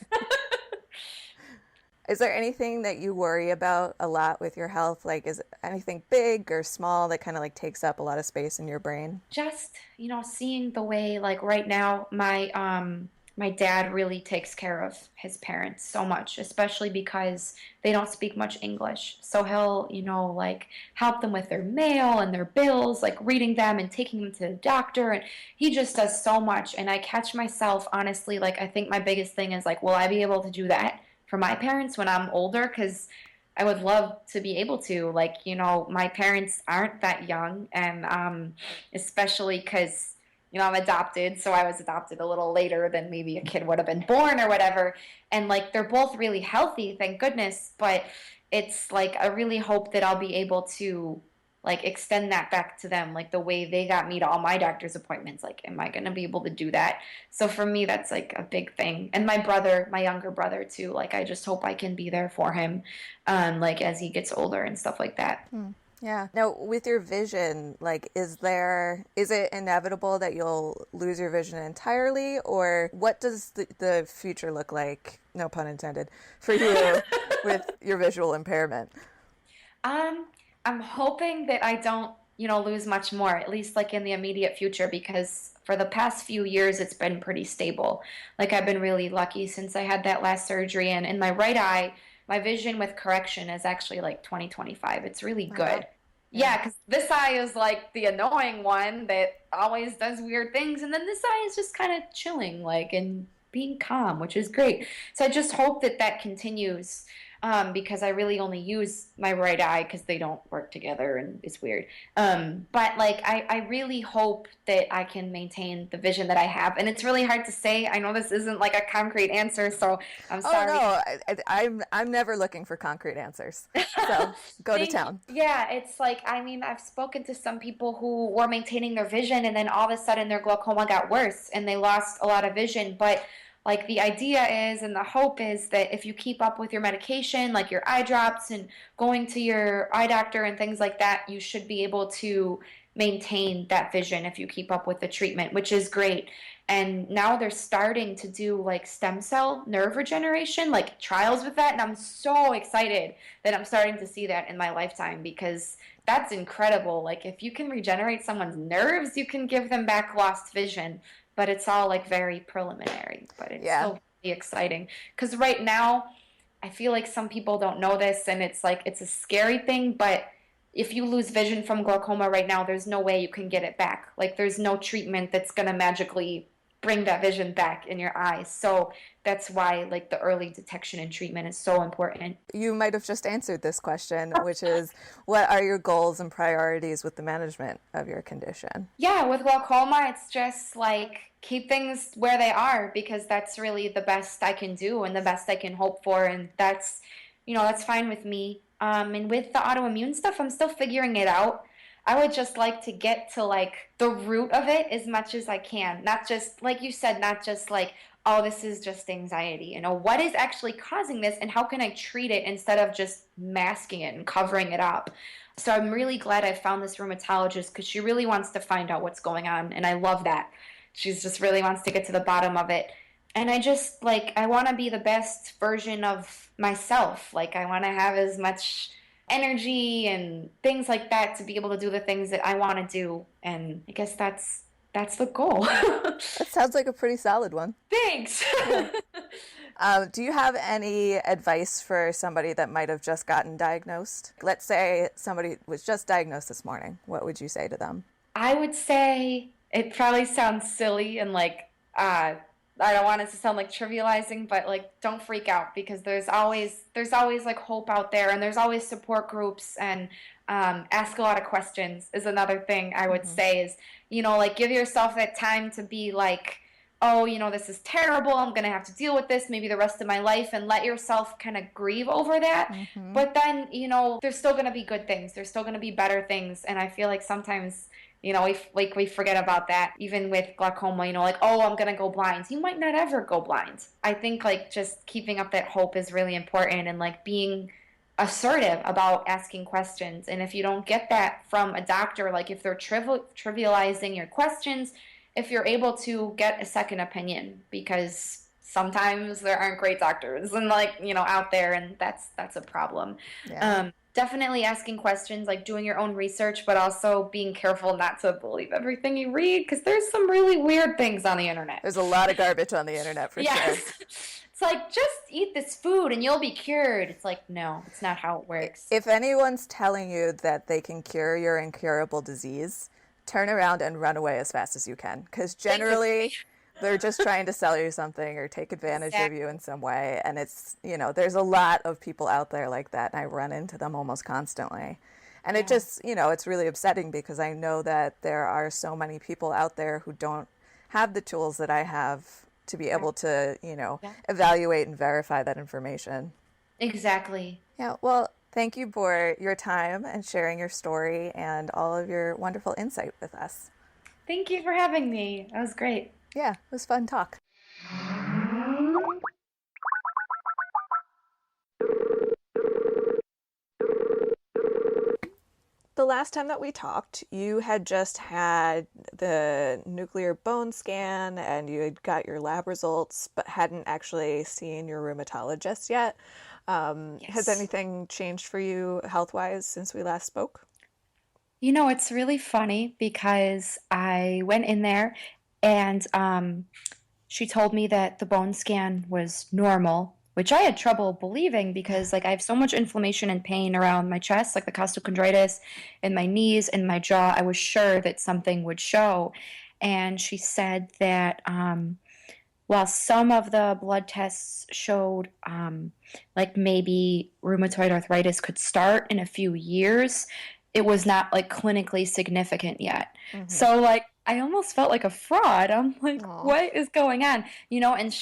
Is there anything that you worry about a lot with your health? Like, is anything big or small that kind of like takes up a lot of space in your brain? Just, seeing the way like right now my dad really takes care of his parents so much, especially because they don't speak much English. So he'll, like help them with their mail and their bills, like reading them and taking them to the doctor, and he just does so much. And I catch myself honestly, like I think my biggest thing is like, will I be able to do that for my parents when I'm older? Because I would love to be able to. Like, my parents aren't that young, and especially because, I'm adopted, so I was adopted a little later than maybe a kid would have been born or whatever. And like, they're both really healthy, thank goodness. But it's like, I really hope that I'll be able to like extend that back to them, like the way they got me to all my doctor's appointments. Like, am I going to be able to do that? So for me, that's like a big thing. And my brother, my younger brother too, like I just hope I can be there for him, like as he gets older and stuff like that. Yeah. Now, with your vision, like, is it inevitable that you'll lose your vision entirely, or what does the future look like, no pun intended, for you with your visual impairment? Um, I'm hoping that I don't, lose much more, at least like in the immediate future, because for the past few years it's been pretty stable. Like I've been really lucky since I had that last surgery, and in my right eye, my vision with correction is actually like 20/25. It's really Oh, wow. good. Yeah. Yeah, because this eye is like the annoying one that always does weird things, and then this eye is just kind of chilling, like, and being calm, which is great. So I just hope that that continues, because I really only use my right eye because they don't work together and it's weird. But like I really hope that I can maintain the vision that I have. And it's really hard to say. I know this isn't like a concrete answer, so I'm Oh no, sorry. I'm never looking for concrete answers. So go to Thank you. town. Yeah, it's like, I mean, I've spoken to some people who were maintaining their vision and then all of a sudden their glaucoma got worse and they lost a lot of vision. But like the idea is and the hope is that if you keep up with your medication, like your eye drops and going to your eye doctor and things like that, you should be able to maintain that vision if you keep up with the treatment, which is great. And now they're starting to do like stem cell nerve regeneration, like trials with that. And I'm so excited that I'm starting to see that in my lifetime because that's incredible. Like if you can regenerate someone's nerves, you can give them back lost vision, but it's all like very preliminary, but it's Yeah. still really exciting because right now I feel like some people don't know this and it's like it's a scary thing, but if you lose vision from glaucoma right now, there's no way you can get it back. Like there's no treatment that's going to magically bring that vision back in your eyes. So that's why like the early detection and treatment is so important. You might have just answered this question, which is what are your goals and priorities with the management of your condition? Yeah, with glaucoma, it's just like keep things where they are because that's really the best I can do and the best I can hope for. And that's, that's fine with me. And with the autoimmune stuff, I'm still figuring it out. I would just like to get to like the root of it as much as I can. Not just, like you said, not just like, oh, this is just anxiety. What is actually causing this and how can I treat it instead of just masking it and covering it up? So I'm really glad I found this rheumatologist because she really wants to find out what's going on, and I love that. She's just really wants to get to the bottom of it. And I just like I want to be the best version of myself. Like I want to have as much energy and things like that to be able to do the things that I want to do. And I guess that's the goal. That sounds like a pretty solid one. Thanks. Yeah. Do you have any advice for somebody that might have just gotten diagnosed? Let's say somebody was just diagnosed this morning. What would you say to them? I would say it probably sounds silly and like I don't want it to sound like trivializing, but like don't freak out because there's always like hope out there and there's always support groups and ask a lot of questions is another thing I would say is like give yourself that time to be like oh this is terrible, I'm gonna have to deal with this maybe the rest of my life and let yourself kind of grieve over that. But then there's still gonna be good things, there's still gonna be better things, and I feel like sometimes we forget about that even with glaucoma, like, oh, I'm gonna go blind. You might not ever go blind. I think like just keeping up that hope is really important and like being assertive about asking questions. And if you don't get that from a doctor, like if they're trivializing your questions, if you're able to get a second opinion, because sometimes there aren't great doctors and like out there, and that's a problem. Yeah. Definitely asking questions, like doing your own research, but also being careful not to believe everything you read because there's some really weird things on the internet. There's a lot of garbage on the internet for Yes. sure. It's like, just eat this food and you'll be cured. It's like, no, it's not how it works. If anyone's telling you that they can cure your incurable disease, turn around and run away as fast as you can. Because generally, they're just trying to sell you something or take advantage of you in some way. And it's, there's a lot of people out there like that. And I run into them almost constantly. And it just, it's really upsetting because I know that there are so many people out there who don't have the tools that I have to be able to, evaluate and verify that information. Exactly. Yeah, well, thank you for your time and sharing your story and all of your wonderful insight with us. Thank you for having me. That was great. Yeah, it was fun talk. the last time that we talked, you had just had the nuclear bone scan and you had got your lab results, but hadn't actually seen your rheumatologist yet. Has Yes. anything changed for you health-wise since we last spoke? It's really funny because I went in there and she told me that the bone scan was normal, which I had trouble believing because like I have so much inflammation and pain around my chest, like the costochondritis in my knees and my jaw. I was sure that something would show. And she said that while some of the blood tests showed like maybe rheumatoid arthritis could start in a few years, it was not like clinically significant yet. Mm-hmm. So like I almost felt like a fraud. I'm like, Oh, what is going on? And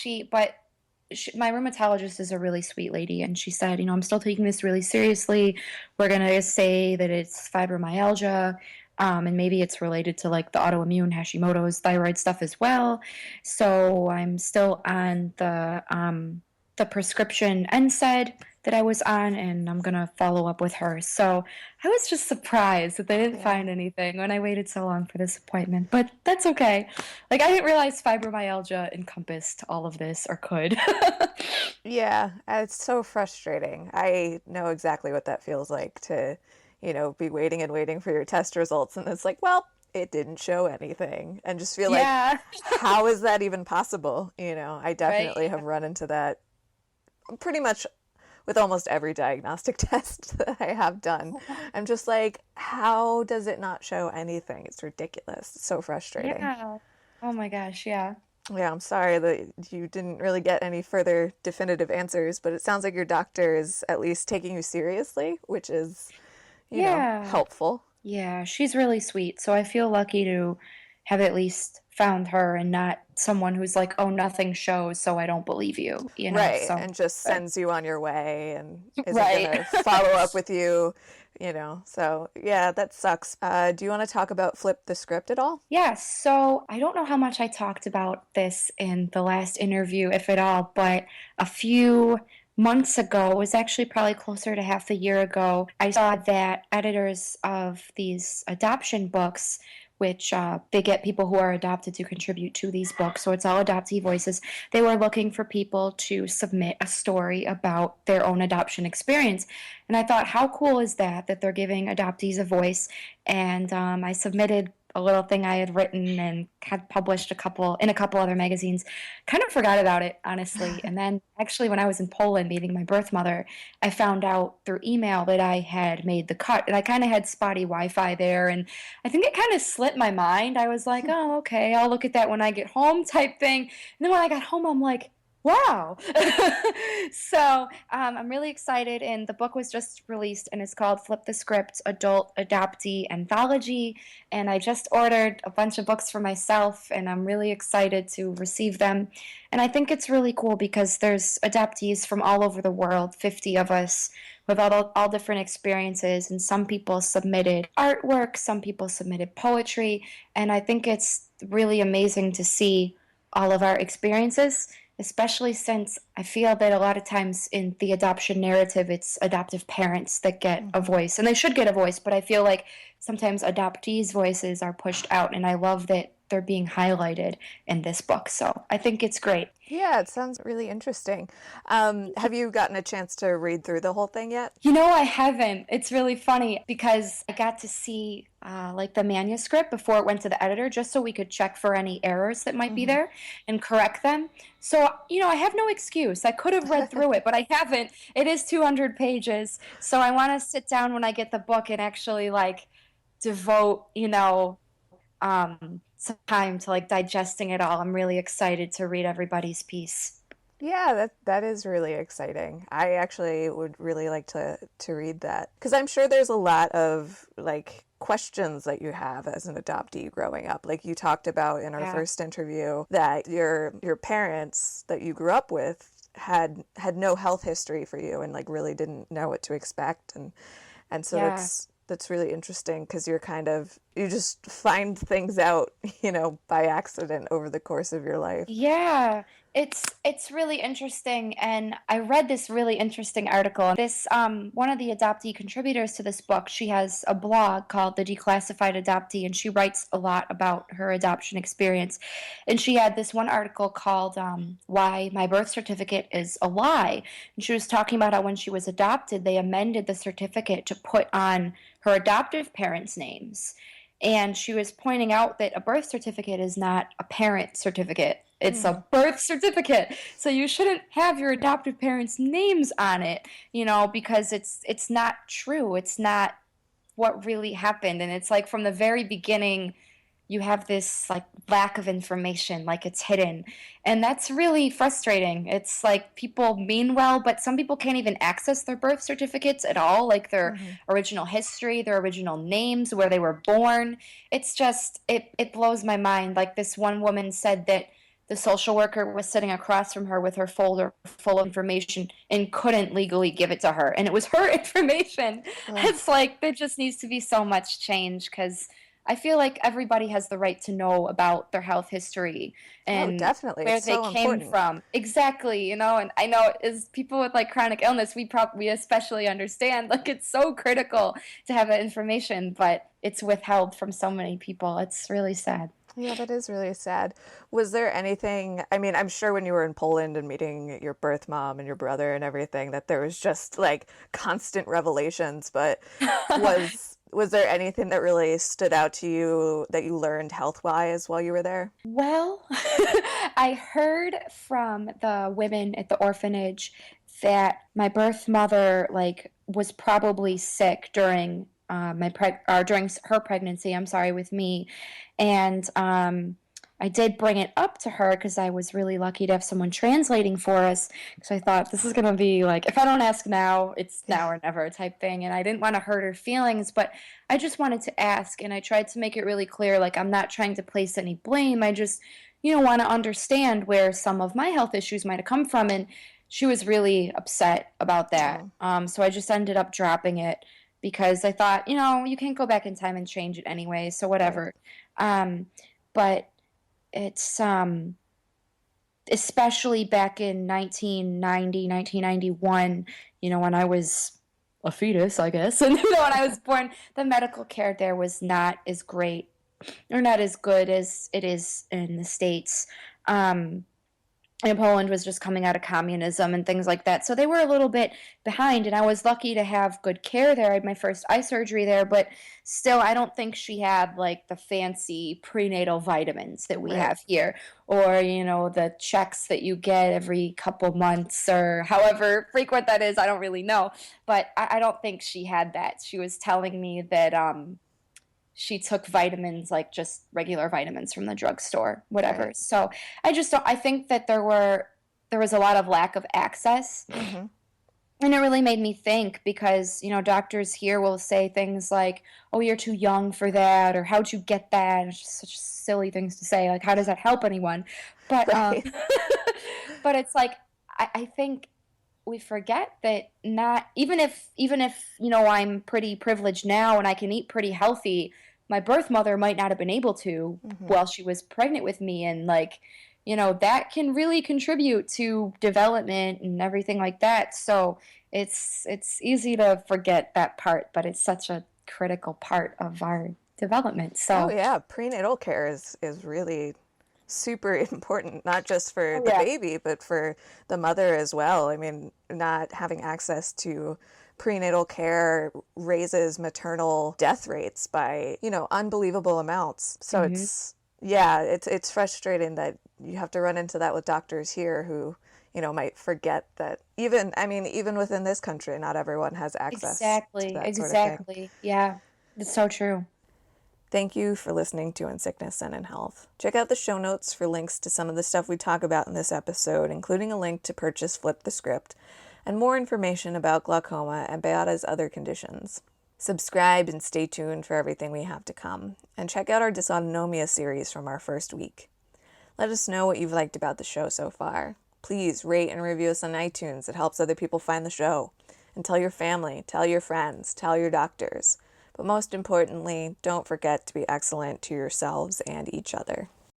my rheumatologist is a really sweet lady, and she said, I'm still taking this really seriously. We're gonna say that it's fibromyalgia, and maybe it's related to like the autoimmune Hashimoto's thyroid stuff as well. So I'm still on the prescription NSAID that I was on, and I'm gonna follow up with her. So I was just surprised that they didn't yeah. find anything when I waited so long for this appointment, but that's okay. Like I didn't realize fibromyalgia encompassed all of this or could. Yeah, it's so frustrating. I know exactly what that feels like to, be waiting and waiting for your test results, and it's like, well, it didn't show anything, and just feel like, Yeah, how is that even possible? I right. definitely have run into that pretty much with almost every diagnostic test that I have done. I'm just like, how does it not show anything? It's ridiculous. It's so frustrating. Yeah. Oh my gosh, yeah. Yeah, I'm sorry that you didn't really get any further definitive answers, but it sounds like your doctor is at least taking you seriously, which is, Yeah. helpful. Yeah, she's really sweet. So I feel lucky to have at least found her and not someone who's like, "Oh, nothing shows, so I don't believe you." Right, So and just good. sends you on your way and isn't Right. gonna follow up with you. So yeah, that sucks. Do you want to talk about flip the script at all? Yeah, so I don't know how much I talked about this in the last interview, if at all, but a few months ago, it was actually probably closer to half a year ago, I saw that editors of these adoption books, which they get people who are adopted to contribute to these books, so it's all adoptee voices, they were looking for people to submit a story about their own adoption experience. And I thought, how cool is that, that they're giving adoptees a voice? And I submitted a little thing I had written and had published a couple other magazines. Kind of forgot about it, honestly. And then actually when I was in Poland meeting my birth mother, I found out through email that I had made the cut. And I kind of had spotty Wi-Fi there, and I think it kind of slipped my mind. I was like, "Oh, okay, I'll look at that when I get home," type thing. And then when I got home, I'm like, wow. So I'm really excited, and the book was just released, and it's called Flip the Script Adult Adoptee Anthology. And I just ordered a bunch of books for myself, and I'm really excited to receive them. And I think it's really cool because there's adoptees from all over the world, 50 of us, with all different experiences. And some people submitted artwork, some people submitted poetry. And I think it's really amazing to see all of our experiences, especially since I feel that a lot of times in the adoption narrative, it's adoptive parents that get a Hmm. voice, and they should get a voice, but I feel like sometimes adoptees' voices are pushed out, and I love that they're being highlighted in this book. So I think it's great. Yeah, it sounds really interesting. Have you gotten a chance to read through the whole thing yet? I haven't. It's really funny because I got to see like the manuscript before it went to the editor just so we could check for any errors that might be Hmm. there and correct them. So, I have no excuse. I could have read through it, but I haven't. It is 200 pages. So I want to sit down when I get the book and actually like devote, some time to like digesting it all. I'm really excited to read everybody's piece. Yeah, that is really exciting. I actually would really like to read that because I'm sure there's a lot of like questions that you have as an adoptee growing up. Like you talked about in our Yeah. first interview that your parents that you grew up with had no health history for you and like really didn't know what to expect and so Yeah. that's really interesting because you just find things out, by accident over the course of your life. Yeah. It's really interesting, and I read this really interesting article. This one of the adoptee contributors to this book, she has a blog called The Declassified Adoptee, and she writes a lot about her adoption experience. And she had this one article called "Why My Birth Certificate Is a Lie." And she was talking about how when she was adopted, they amended the certificate to put on her adoptive parents' names. And she was pointing out that a birth certificate is not a parent certificate. It's a birth certificate. So you shouldn't have your adoptive parents' names on it, because it's not true. It's not what really happened. And it's like from the very beginning, you have this like lack of information, like it's hidden. And that's really frustrating. It's like people mean well, but some people can't even access their birth certificates at all, like their original history, their original names, where they were born. It's just, it blows my mind. Like this one woman said that the social worker was sitting across from her with her folder full of information and couldn't legally give it to her. And it was her information. It's like there just needs to be so much change because I feel like everybody has the right to know about their health history and definitely. where It's they so came important. from. Exactly, and I know as people with like chronic illness, we especially understand like it's so critical to have that information, but it's withheld from so many people. It's really sad. Yeah, that is really sad. Was there anything, I mean, I'm sure when you were in Poland and meeting your birth mom and your brother and everything, that there was just like constant revelations, but was there anything that really stood out to you that you learned health-wise while you were there? Well, I heard from the women at the orphanage that my birth mother like was probably sick during during her pregnancy. I'm sorry, with me, and I did bring it up to her because I was really lucky to have someone translating for us. So I thought this is gonna be like if I don't ask now, it's now or never type thing, and I didn't want to hurt her feelings, but I just wanted to ask, and I tried to make it really clear, like I'm not trying to place any blame. I just, want to understand where some of my health issues might have come from, and she was really upset about that. Oh, So I just ended up dropping it because I thought, you can't go back in time and change it anyway, so right. whatever. Um, but it's especially back in 1990, 1991, when I was a fetus, I guess. And when I was born, the medical care there was not as great or not as good as it is in the States. Um, and Poland was just coming out of communism and things like that. So they were a little bit behind, and I was lucky to have good care there. I had my first eye surgery there, but still, I don't think she had like the fancy prenatal vitamins that we Right. have here, or, the checks that you get every couple months or however frequent that is. I don't really know, but I don't think she had that. She was telling me that she took vitamins like just regular vitamins from the drugstore, whatever. Right. So I just don't I think that there was a lot of lack of access. Mm-hmm. And it really made me think because, doctors here will say things like, "Oh, you're too young for that," or "How'd you get that?" It's just such silly things to say. Like, how does that help anyone? But Right. but it's like I think we forget that not even if I'm pretty privileged now and I can eat pretty healthy, my birth mother might not have been able to Mm-hmm. while she was pregnant with me, and like that can really contribute to development and everything like that. So it's easy to forget that part, but it's such a critical part of our development. Oh So yeah, prenatal care is really super important, not just for oh the yeah. baby, but for the mother as well. I mean, not having access to prenatal care raises maternal death rates by, unbelievable amounts. So Hmm. it's frustrating that you have to run into that with doctors here who, might forget that even within this country, not everyone has access to Exactly, that sort of thing. exactly. Yeah, it's so true. Thank you for listening to In Sickness and in Health. Check out the show notes for links to some of the stuff we talk about in this episode, including a link to purchase Flip the Script, and more information about glaucoma and Beata's other conditions. Subscribe and stay tuned for everything we have to come, and check out our dysautonomia series from our first week. Let us know what you've liked about the show so far. Please rate and review us on iTunes. It helps other people find the show. And tell your family, tell your friends, tell your doctors. But most importantly, don't forget to be excellent to yourselves and each other.